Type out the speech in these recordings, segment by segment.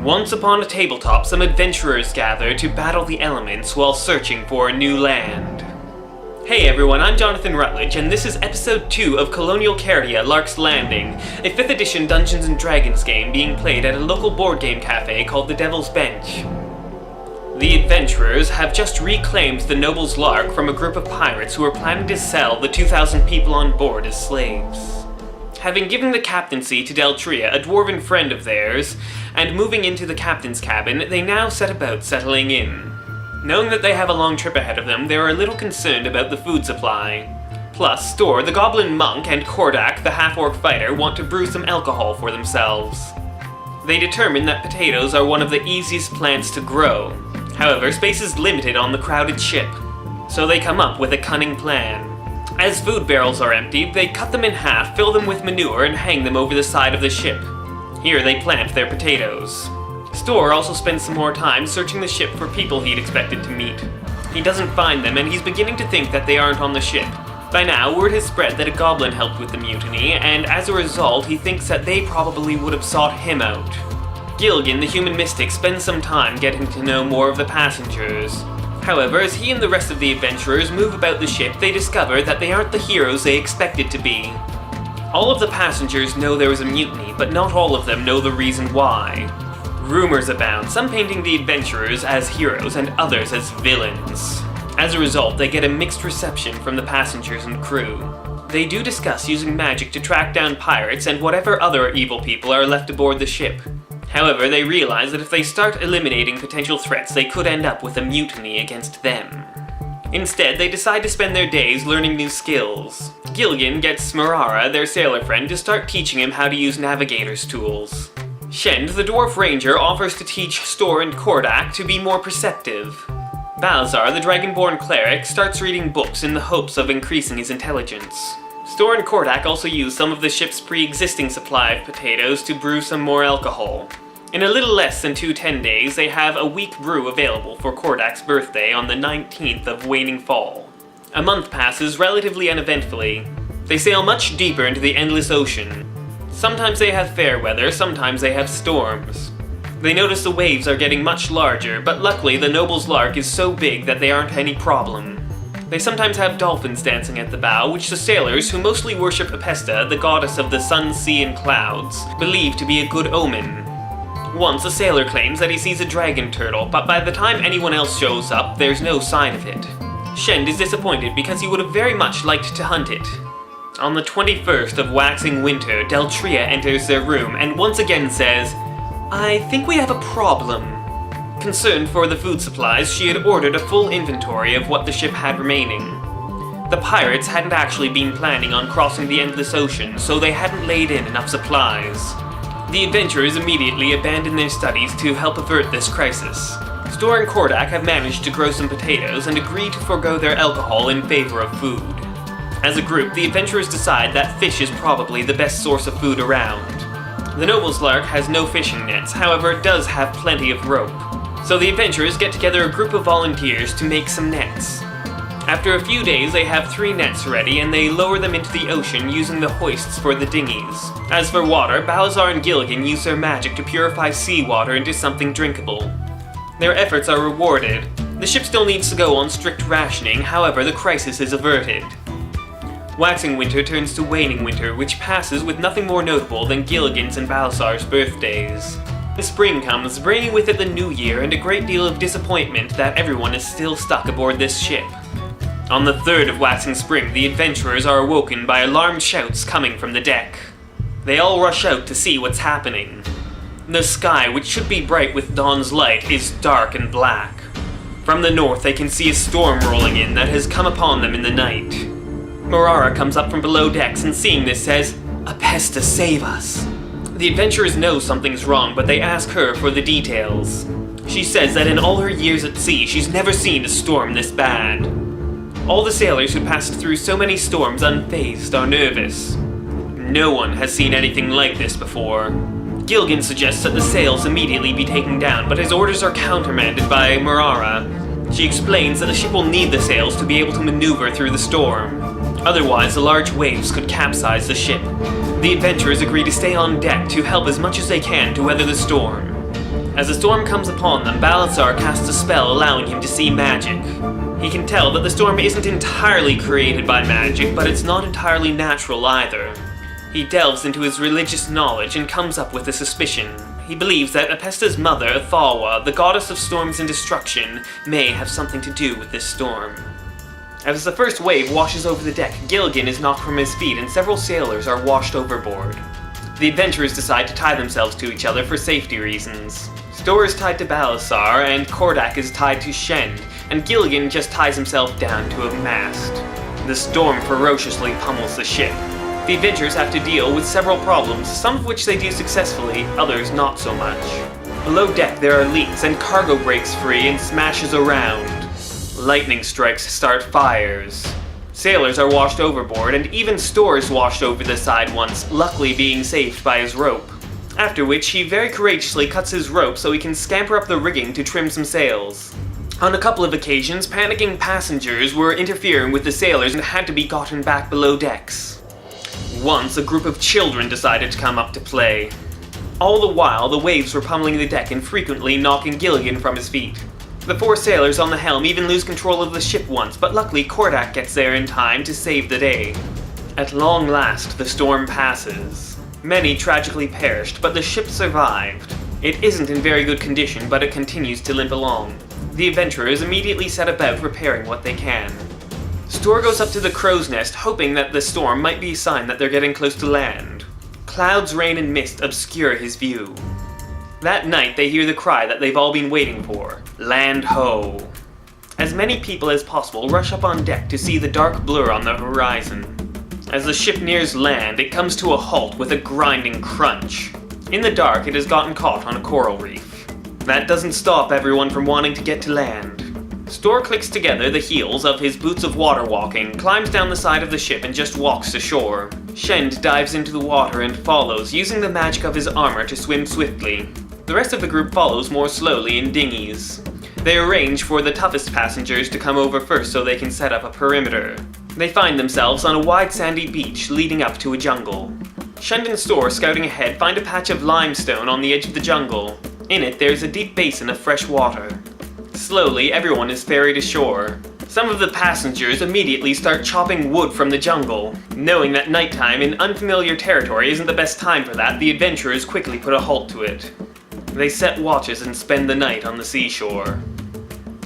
Once upon a tabletop, some adventurers gather to battle the elements while searching for a new land. Hey everyone, I'm Jonathan Rutledge, and this is episode 2 of Colonial Caria Lark's Landing, a 5th edition Dungeons & Dragons game being played at a local board game cafe called the Devil's Bench. The adventurers have just reclaimed the Noble's Lark from a group of pirates who are planning to sell the 2,000 people on board as slaves. Having given the captaincy to Deltria, a dwarven friend of theirs, and moving into the captain's cabin, they now set about settling in. Knowing that they have a long trip ahead of them, they are a little concerned about the food supply. Plus, Stor, the goblin monk, and Kordak, the half-orc fighter, want to brew some alcohol for themselves. They determine that potatoes are one of the easiest plants to grow. However, space is limited on the crowded ship, so they come up with a cunning plan. As food barrels are emptied, they cut them in half, fill them with manure, and hang them over the side of the ship. Here they plant their potatoes. Stor also spends some more time searching the ship for people he'd expected to meet. He doesn't find them, and he's beginning to think that they aren't on the ship. By now, word has spread that a goblin helped with the mutiny, and as a result, he thinks that they probably would have sought him out. Gilligan, the human mystic, spends some time getting to know more of the passengers. However, as he and the rest of the adventurers move about the ship, they discover that they aren't the heroes they expected to be. All of the passengers know there was a mutiny, but not all of them know the reason why. Rumors abound, some painting the adventurers as heroes and others as villains. As a result, they get a mixed reception from the passengers and crew. They do discuss using magic to track down pirates and whatever other evil people are left aboard the ship. However, they realize that if they start eliminating potential threats, they could end up with a mutiny against them. Instead, they decide to spend their days learning new skills. Gilligan gets Marara, their sailor friend, to start teaching him how to use navigator's tools. Shend, the dwarf ranger, offers to teach Stor and Kordak to be more perceptive. Balazar, the dragonborn cleric, starts reading books in the hopes of increasing his intelligence. Stor and Kordak also use some of the ship's pre-existing supply of potatoes to brew some more alcohol. In a little less than 10 days, they have a weak brew available for Kordak's birthday on the 19th of waning fall. A month passes relatively uneventfully. They sail much deeper into the endless ocean. Sometimes they have fair weather, sometimes they have storms. They notice the waves are getting much larger, but luckily the Noble's Lark is so big that they aren't any problem. They sometimes have dolphins dancing at the bow, which the sailors, who mostly worship Apesta, the goddess of the sun, sea, and clouds, believe to be a good omen. Once a sailor claims that he sees a dragon turtle, but by the time anyone else shows up, there's no sign of it. Shend is disappointed because he would have very much liked to hunt it. On the 21st of waxing winter, Deltria enters their room and once again says, "I think we have a problem." Concerned for the food supplies, she had ordered a full inventory of what the ship had remaining. The pirates hadn't actually been planning on crossing the endless ocean, so they hadn't laid in enough supplies. The adventurers immediately abandon their studies to help avert this crisis. Stor and Kordak have managed to grow some potatoes and agree to forego their alcohol in favor of food. As a group, the adventurers decide that fish is probably the best source of food around. The Noble's Lark has no fishing nets, however it does have plenty of rope. So the adventurers get together a group of volunteers to make some nets. After a few days, they have 3 nets ready, and they lower them into the ocean using the hoists for the dinghies. As for water, Balazar and Gilligan use their magic to purify seawater into something drinkable. Their efforts are rewarded. The ship still needs to go on strict rationing, however the crisis is averted. Waxing winter turns to waning winter, which passes with nothing more notable than Gilligan's and Balazar's birthdays. Spring comes, bringing with it the new year and a great deal of disappointment that everyone is still stuck aboard this ship. On the 3rd of waxing spring, the adventurers are awoken by alarmed shouts coming from the deck. They all rush out to see what's happening. The sky, which should be bright with dawn's light, is dark and black. From the north, they can see a storm rolling in that has come upon them in the night. Marara comes up from below decks and seeing this says, "Apesta, save us." The adventurers know something's wrong, but they ask her for the details. She says that in all her years at sea, she's never seen a storm this bad. All the sailors who passed through so many storms unfazed are nervous. No one has seen anything like this before. Gilligan suggests that the sails immediately be taken down, but his orders are countermanded by Marara. She explains that the ship will need the sails to be able to maneuver through the storm. Otherwise, the large waves could capsize the ship. The adventurers agree to stay on deck to help as much as they can to weather the storm. As a storm comes upon them, Balasar casts a spell allowing him to see magic. He can tell that the storm isn't entirely created by magic, but it's not entirely natural either. He delves into his religious knowledge and comes up with a suspicion. He believes that Apesta's mother, Athalwa, the goddess of storms and destruction, may have something to do with this storm. As the first wave washes over the deck, Gilligan is knocked from his feet and several sailors are washed overboard. The adventurers decide to tie themselves to each other for safety reasons. Storr is tied to Balasar, and Kordak is tied to Shend, and Gilligan just ties himself down to a mast. The storm ferociously pummels the ship. The adventurers have to deal with several problems, some of which they do successfully, others not so much. Below deck there are leaks, and cargo breaks free and smashes around. Lightning strikes start fires. Sailors are washed overboard, and even Storr is washed over the side once, luckily being saved by his rope. After which, he very courageously cuts his rope so he can scamper up the rigging to trim some sails. On a couple of occasions, panicking passengers were interfering with the sailors and had to be gotten back below decks. Once, a group of children decided to come up to play. All the while, the waves were pummeling the deck and frequently knocking Gilligan from his feet. The four sailors on the helm even lose control of the ship once, but luckily Kordak gets there in time to save the day. At long last, the storm passes. Many tragically perished, but the ship survived. It isn't in very good condition, but it continues to limp along. The adventurers immediately set about repairing what they can. Storr goes up to the crow's nest, hoping that the storm might be a sign that they're getting close to land. Clouds, rain, and mist obscure his view. That night, they hear the cry that they've all been waiting for. Land ho! As many people as possible rush up on deck to see the dark blur on the horizon. As the ship nears land, it comes to a halt with a grinding crunch. In the dark, it has gotten caught on a coral reef. That doesn't stop everyone from wanting to get to land. Storr clicks together the heels of his boots of water walking, climbs down the side of the ship, and just walks to shore. Shend dives into the water and follows, using the magic of his armor to swim swiftly. The rest of the group follows more slowly in dinghies. They arrange for the toughest passengers to come over first so they can set up a perimeter. They find themselves on a wide sandy beach leading up to a jungle. Shend and Storr, scouting ahead, find a patch of limestone on the edge of the jungle. In it, there's a deep basin of fresh water. Slowly, everyone is ferried ashore. Some of the passengers immediately start chopping wood from the jungle. Knowing that nighttime in unfamiliar territory isn't the best time for that, the adventurers quickly put a halt to it. They set watches and spend the night on the seashore.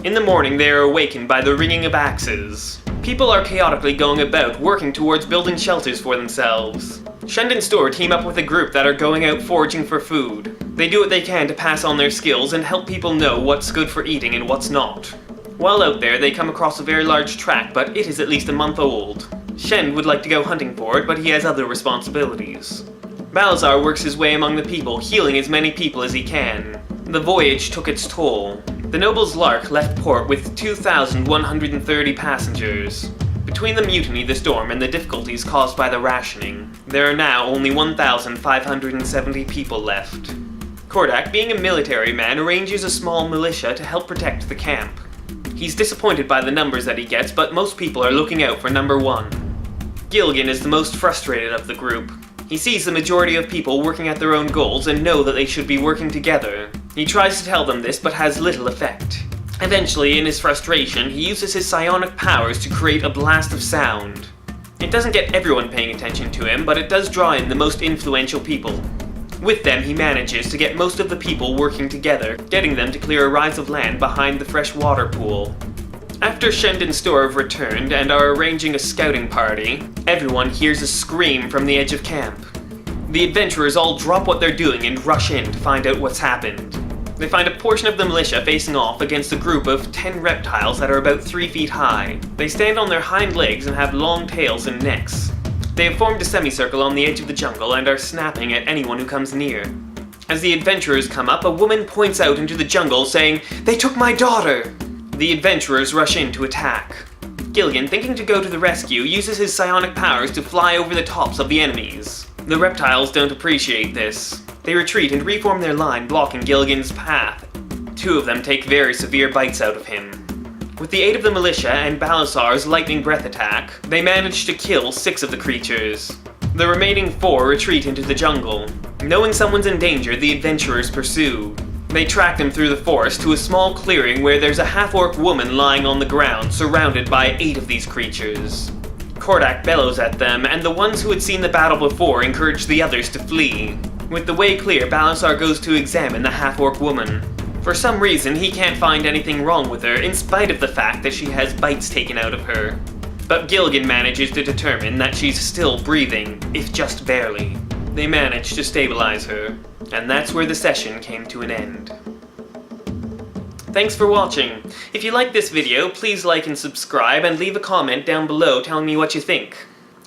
In the morning, they are awakened by the ringing of axes. People are chaotically going about, working towards building shelters for themselves. Shend and Storr team up with a group that are going out foraging for food. They do what they can to pass on their skills and help people know what's good for eating and what's not. While out there, they come across a very large track, but it is at least a month old. Shend would like to go hunting for it, but he has other responsibilities. Balasar works his way among the people, healing as many people as he can. The voyage took its toll. The Noble's Lark left port with 2,130 passengers. Between the mutiny, the storm, and the difficulties caused by the rationing, there are now only 1,570 people left. Kordak, being a military man, arranges a small militia to help protect the camp. He's disappointed by the numbers that he gets, but most people are looking out for number one. Gilligan is the most frustrated of the group. He sees the majority of people working at their own goals and know that they should be working together. He tries to tell them this, but has little effect. Eventually, in his frustration, he uses his psionic powers to create a blast of sound. It doesn't get everyone paying attention to him, but it does draw in the most influential people. With them, he manages to get most of the people working together, getting them to clear a rise of land behind the fresh water pool. After Shend and Storr have returned and are arranging a scouting party, everyone hears a scream from the edge of camp. The adventurers all drop what they're doing and rush in to find out what's happened. They find a portion of the militia facing off against a group of 10 reptiles that are about 3 feet high. They stand on their hind legs and have long tails and necks. They have formed a semicircle on the edge of the jungle and are snapping at anyone who comes near. As the adventurers come up, a woman points out into the jungle saying, "They took my daughter!" The adventurers rush in to attack. Gilligan, thinking to go to the rescue, uses his psionic powers to fly over the tops of the enemies. The reptiles don't appreciate this. They retreat and reform their line, blocking Gilligan's path. 2 of them take very severe bites out of him. With the aid of the militia and Balasar's lightning breath attack, they manage to kill 6 of the creatures. The remaining 4 retreat into the jungle. Knowing someone's in danger, the adventurers pursue. They track them through the forest to a small clearing where there's a half-orc woman lying on the ground, surrounded by 8 of these creatures. Kordak bellows at them, and the ones who had seen the battle before encourage the others to flee. With the way clear, Balasar goes to examine the half-orc woman. For some reason, he can't find anything wrong with her, in spite of the fact that she has bites taken out of her. But Gilligan manages to determine that she's still breathing, if just barely. They manage to stabilize her, and that's where the session came to an end. Thanks for watching. If you like this video, please like and subscribe, and leave a comment down below telling me what you think.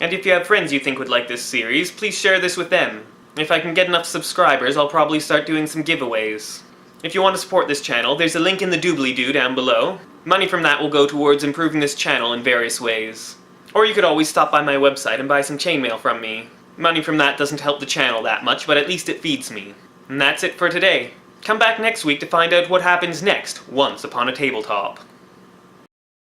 And if you have friends you think would like this series, please share this with them. If I can get enough subscribers, I'll probably start doing some giveaways. If you want to support this channel, there's a link in the doobly-doo down below. Money from that will go towards improving this channel in various ways. Or you could always stop by my website and buy some chainmail from me. Money from that doesn't help the channel that much, but at least it feeds me. And that's it for today. Come back next week to find out what happens next, once upon a tabletop.